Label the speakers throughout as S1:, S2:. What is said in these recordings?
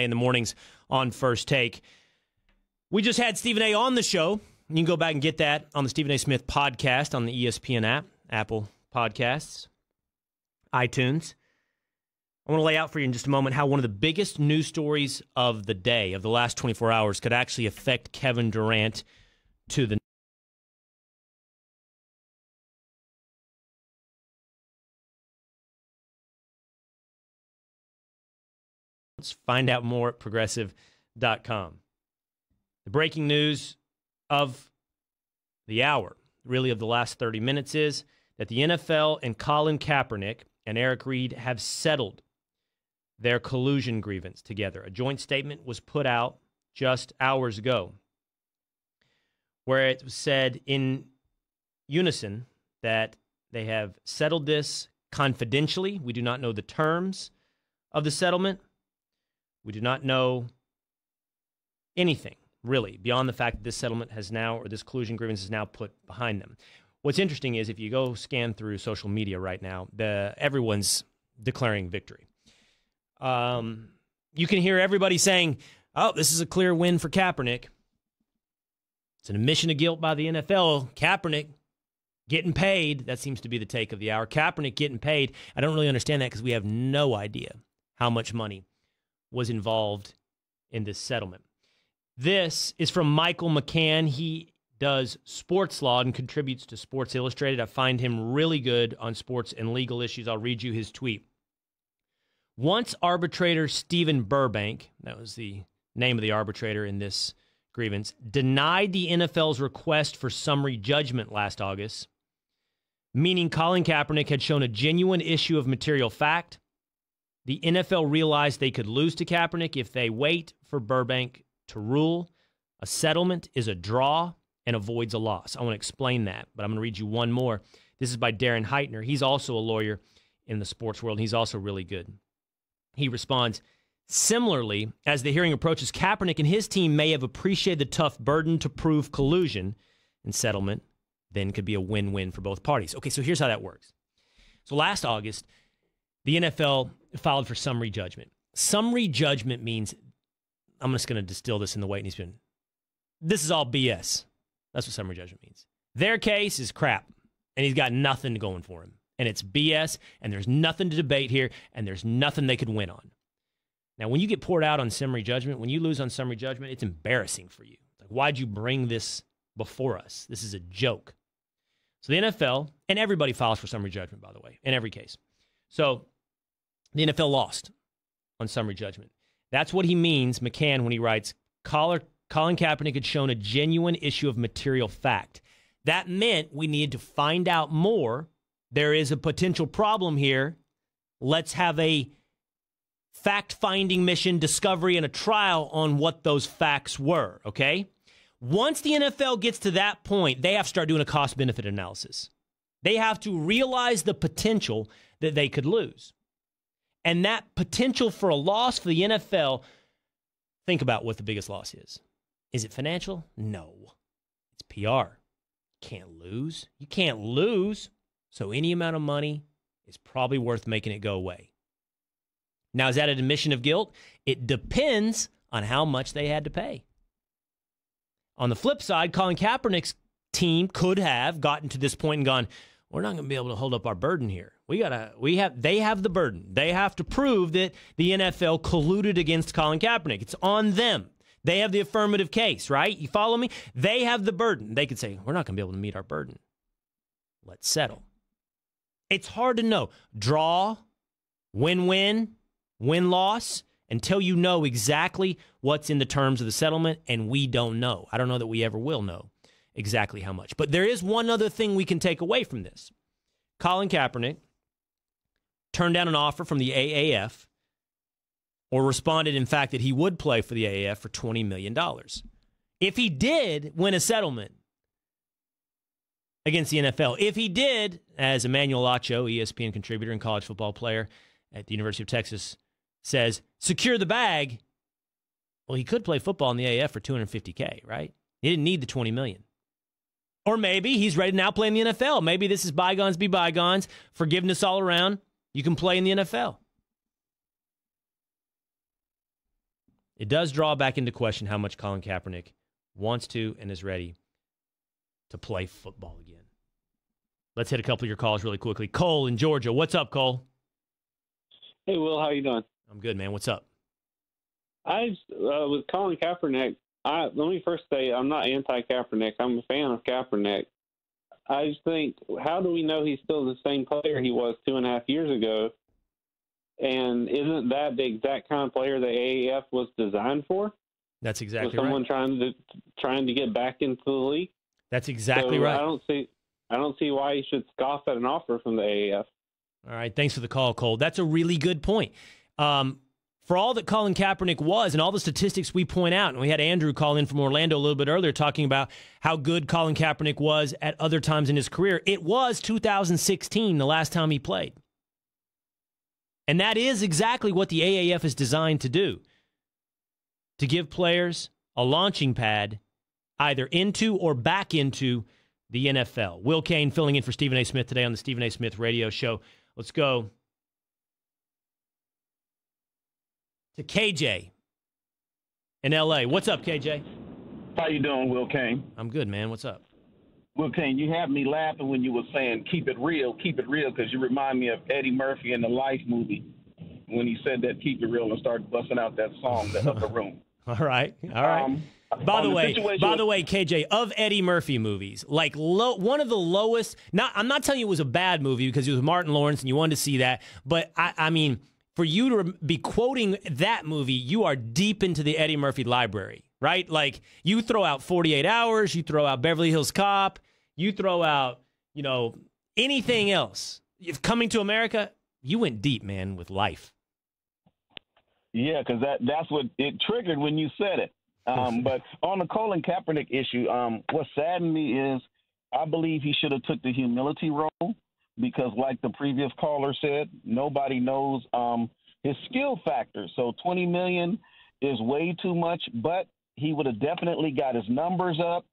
S1: in the mornings on First Take. We just had Stephen A. on the show. You can go back and get that on the Stephen A. Smith podcast on the ESPN app, Apple Podcasts, iTunes. I want to lay out for you in just a moment how one of the biggest news stories of the day, of the last 24 hours, could actually affect Kevin Durant to the Let's find out more at progressive.com. The breaking news of the hour, really of the last 30 minutes, is that the NFL and Colin Kaepernick and Eric Reid have settled their collusion grievance together. A joint statement was put out just hours ago where it was said in unison that they have settled this confidentially. We do not know the terms of the settlement. We do not know anything, really, beyond the fact that this settlement has now, or this collusion grievance is now put behind them. What's interesting is if you go scan through social media right now, everyone's declaring victory. You can hear everybody saying, oh, this is a clear win for Kaepernick. It's an admission of guilt by the NFL. Kaepernick getting paid. That seems to be the take of the hour. Kaepernick getting paid. I don't really understand that because we have no idea how much money was involved in this settlement. This is from Michael McCann. He does sports law and contributes to Sports Illustrated. I find him really good on sports and legal issues. I'll read you his tweet. Once arbitrator Stephen Burbank, that was the name of the arbitrator in this grievance, denied the NFL's request for summary judgment last August, meaning Colin Kaepernick had shown a genuine issue of material fact, the NFL realized they could lose to Kaepernick if they wait for Burbank to rule. A settlement is a draw and avoids a loss. I want to explain that, but I'm going to read you one more. This is by Darren Heitner. He's also a lawyer in the sports world, and he's also really good. He responds, similarly, as the hearing approaches, Kaepernick and his team may have appreciated the tough burden to prove collusion, and settlement then could be a win-win for both parties. Okay, so here's how that works. So last August, the NFL filed for summary judgment. Summary judgment means, I'm just going to distill this in the way it needs to be. This is all BS. That's what summary judgment means. Their case is crap, and he's got nothing going for him. And it's BS, and there's nothing to debate here, and there's nothing they could win on. Now, when you get poured out on summary judgment, when you lose on summary judgment, it's embarrassing for you. Like, why'd you bring this before us? This is a joke. So the NFL, and everybody files for summary judgment, by the way, in every case. So the NFL lost on summary judgment. That's what he means, McCann, when he writes, Colin Kaepernick had shown a genuine issue of material fact. That meant we needed to find out more. There is a potential problem here. Let's have a fact-finding mission, discovery, and a trial on what those facts were, okay? Once the NFL gets to that point, they have to start doing a cost-benefit analysis. They have to realize the potential that they could lose. And that potential for a loss for the NFL, think about what the biggest loss is. Is it financial? No. It's PR. Can't lose. You can't lose. So any amount of money is probably worth making it go away. Now, is that an admission of guilt? It depends on how much they had to pay. On the flip side, Colin Kaepernick's team could have gotten to this point and gone, we're not going to be able to hold up our burden here. They have the burden. They have to prove that the NFL colluded against Colin Kaepernick. It's on them. They have the affirmative case, right? You follow me? They have the burden. They could say, we're not going to be able to meet our burden. Let's settle. It's hard to know. Draw, win-win, win-loss, until you know exactly what's in the terms of the settlement, and we don't know. I don't know that we ever will know exactly how much. But there is one other thing we can take away from this. Colin Kaepernick turned down an offer from the AAF, or responded, in fact, that he would play for the AAF for $20 million. If he did win a settlement against the NFL, if he did, as Emmanuel Acho, ESPN contributor and college football player at the University of Texas, says, secure the bag, well, he could play football in the AAF for $250K, right? He didn't need the $20 million. Or maybe he's ready to now play in the NFL. Maybe this is bygones be bygones, forgiveness all around. You can play in the NFL. it does draw back into question how much Colin Kaepernick wants to and is ready to play football again. Let's hit a couple of your calls really quickly. Cole in Georgia. What's up, Cole?
S2: Hey, Will, how you doing?
S1: I'm good, man. What's up?
S2: With Colin Kaepernick, let me first say I'm not anti-Kaepernick. I'm a fan of Kaepernick. I just think, how do we know he's still the same player he was 2.5 years ago? And isn't that the exact kind of player the AAF was designed for?
S1: That's exactly
S2: right.
S1: Someone
S2: trying to get back into the league.
S1: That's exactly right.
S2: I don't see why he should scoff at an offer from the AAF.
S1: All right, thanks for the call, Cole. That's a really good point. For all that Colin Kaepernick was and all the statistics we point out, and we had Andrew call in from Orlando a little bit earlier talking about how good Colin Kaepernick was at other times in his career, it was 2016, the last time he played. And that is exactly what the AAF is designed to do, to give players a launching pad either into or back into the NFL. Will Kane filling in for Stephen A. Smith today on the Stephen A. Smith radio show. Let's go to KJ in L.A. What's up, KJ?
S3: How you doing, Will Kane?
S1: I'm good, man. What's up?
S3: Will Kane, you had me laughing when you were saying keep it real, because you remind me of Eddie Murphy in the Life movie when he said that keep it real and started busting out that song, The Upper Room.
S1: All right. By the way, KJ, of Eddie Murphy movies, like one of the lowest, I'm not telling you it was a bad movie because it was Martin Lawrence and you wanted to see that, but I mean, for you to be quoting that movie, you are deep into the Eddie Murphy library, right? Like, you throw out 48 Hours, you throw out Beverly Hills Cop, you throw out, anything else. If Coming to America, you went deep, man, with Life.
S3: Yeah, because that's what it triggered when you said it. But on the Colin Kaepernick issue, what saddened me is I believe he should have took the humility role because, like the previous caller said, nobody knows his skill factor. So $20 million is way too much, but he would have definitely got his numbers up,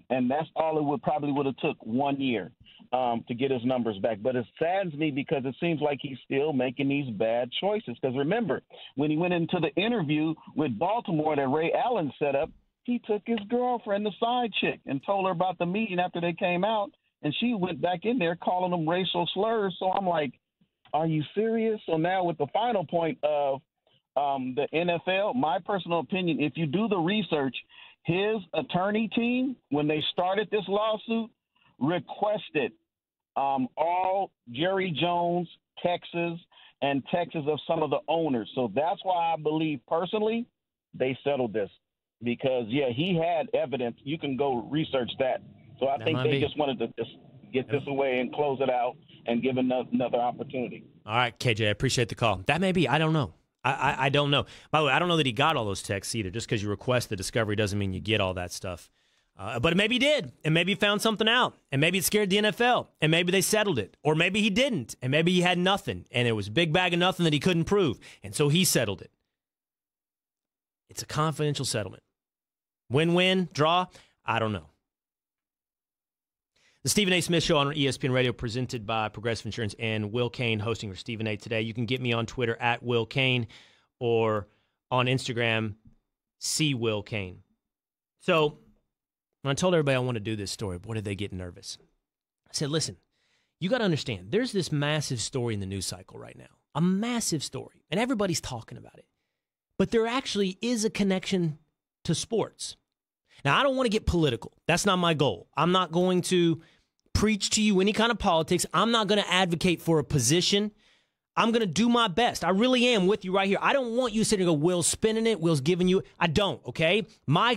S3: and that's all it would have took 1 year to get his numbers back. But it saddens me because it seems like he's still making these bad choices. Because remember, when he went into the interview with Baltimore that Ray Allen set up, he took his girlfriend, the side chick, and told her about the meeting after they came out, and she went back in there calling them racial slurs. So I'm like, are you serious? So now with the final point of the NFL, my personal opinion, if you do the research, his attorney team, when they started this lawsuit, requested all Jerry Jones Texas of some of the owners. So that's why I believe personally they settled this because, yeah, he had evidence. You can go research that. So I think they just wanted to just get this away and close it out and give another opportunity.
S1: All right, KJ, I appreciate the call. That may be. I don't know. I don't know. By the way, I don't know that he got all those texts either. Just because you request the discovery doesn't mean you get all that stuff. But maybe he did, and maybe he found something out, and maybe it scared the NFL, and maybe they settled it, or maybe he didn't, and maybe he had nothing, and it was a big bag of nothing that he couldn't prove, and so he settled it. It's a confidential settlement. Win-win, draw, I don't know. The Stephen A. Smith Show on ESPN Radio, presented by Progressive Insurance, and Will Kane hosting for Stephen A. today. You can get me on Twitter at Will Kane or on Instagram, Will Kane. So when I told everybody I want to do this story, boy, did they get nervous. I said, listen, you got to understand, there's this massive story in the news cycle right now, a massive story, and everybody's talking about it. But there actually is a connection to sports. Now, I don't want to get political. That's not my goal. I'm not going to preach to you any kind of politics. I'm not going to advocate for a position. I'm going to do my best. I really am with you right here. I don't want you sitting and go, Will's spinning it, Will's giving you. I don't, okay? My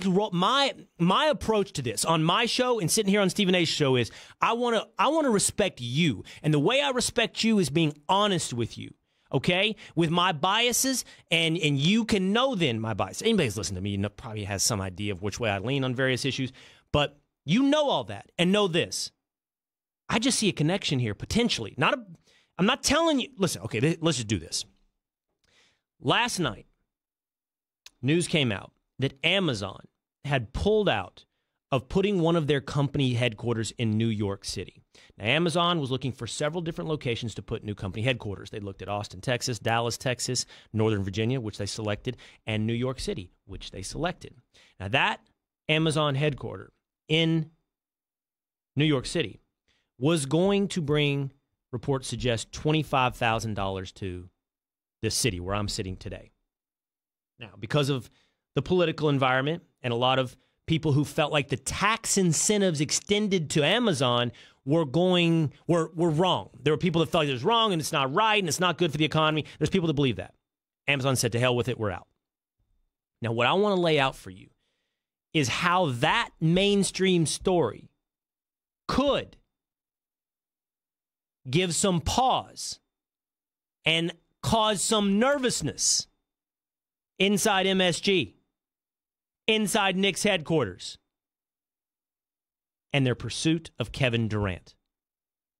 S1: approach to this on my show and sitting here on Stephen A's show is I want to respect you. And the way I respect you is being honest with you. Okay, with my biases, and you can know then my bias. Anybody who's listening to me probably has some idea of which way I lean on various issues, but you know all that and know this. I just see a connection here, potentially. I'm not telling you. Listen, okay, let's just do this. Last night, news came out that Amazon had pulled out of putting one of their company headquarters in New York City. Now, Amazon was looking for several different locations to put new company headquarters. They looked at Austin, Texas, Dallas, Texas, Northern Virginia, which they selected, and New York City, which they selected. Now, that Amazon headquarter in New York City was going to bring, reports suggest, $25,000 to this city where I'm sitting today. Now, because of the political environment and a lot of people who felt like the tax incentives extended to Amazon were wrong. There were people that felt like it was wrong and it's not right and it's not good for the economy. There's people that believe that. Amazon said, to hell with it, we're out. Now, what I want to lay out for you is how that mainstream story could give some pause and cause some nervousness inside MSG, inside Knicks headquarters, and their pursuit of Kevin Durant.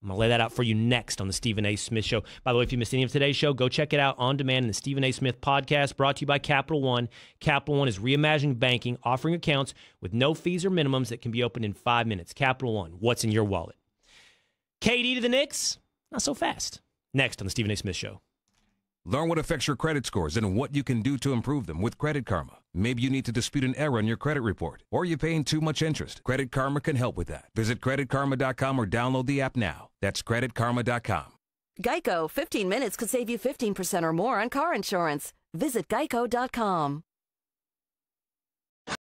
S1: I'm going to lay that out for you next on the Stephen A. Smith Show. By the way, if you missed any of today's show, go check it out on demand in the Stephen A. Smith podcast, brought to you by Capital One. Capital One is reimagining banking, offering accounts with no fees or minimums that can be opened in 5 minutes. Capital One, what's in your wallet? KD to the Knicks? Not so fast. Next on the Stephen A. Smith Show.
S4: Learn what affects your credit scores and what you can do to improve them with Credit Karma. Maybe you need to dispute an error in your credit report, or you're paying too much interest. Credit Karma can help with that. Visit CreditKarma.com or download the app now. That's CreditKarma.com.
S5: Geico, 15 minutes could save you 15% or more on car insurance. Visit Geico.com.